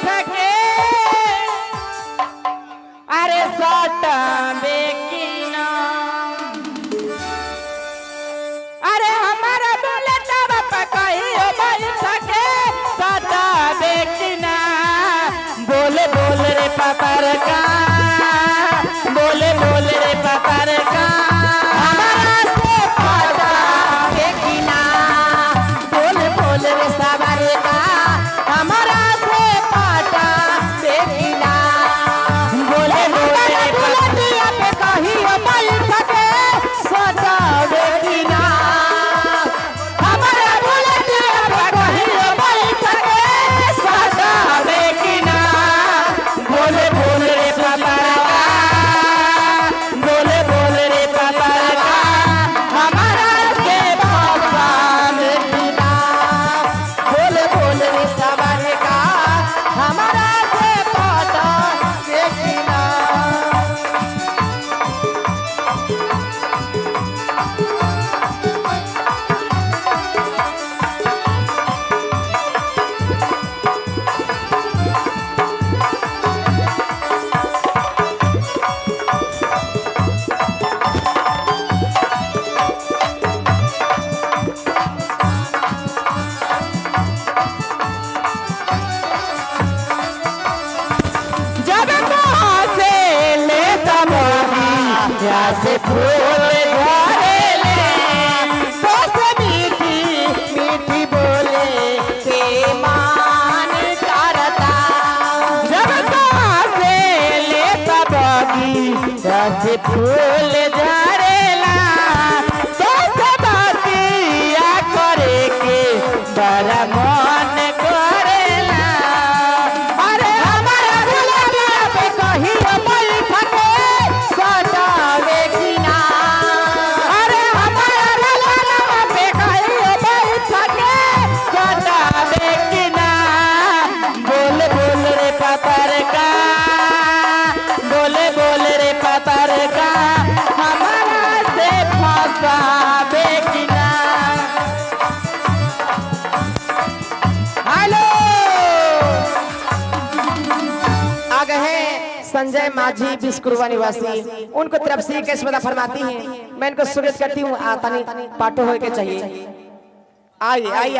के अरे सटबे की ना अरे हमारा बुलेटवा पे कहियो बैठ के सटबे की ना बोले बोल रे पतर का बोले बोल रे पतर का हमारा से पटबे की ना बोले बोल रे सबर का हमारा से पटबे की ना बोले बोल रे बुलेटिया पे कहियो बैठ के सटबे की ना हमारा बुलेटिया पे कहियो बैठ के सटबे की ना बोले बोल रे पतर का बोले बोल रे पतर का हमारा से पटबे की ना बोले बोल रे सबर का हमारा से पटबे की ना जब वहाँ से ले तबीया से फूल झरे ले तो से मीठी मीठी बोले के मान करता जब वहाँ से ले तबीया से फूल झरे ला तो से बातिया करे के बड़ा मन करेला अरे हमारा बुलेटिया पे कहियो बैठ के सटबे की ना अरे हमारा बुलेटिया पे कहियो बैठ के सटबे की ना बोल बोल रे पतर का बोले बोल रे पतर का हमारा से फंसाबे की ना हेलो आ गए हैं संजय माझी बिस्कुरवा निवासी उनको तरफ से एक स्मृति फरमाती हैं मैं इनको स्वागत करती हूँ आतानी पाटो होके चाहिए आइए आइए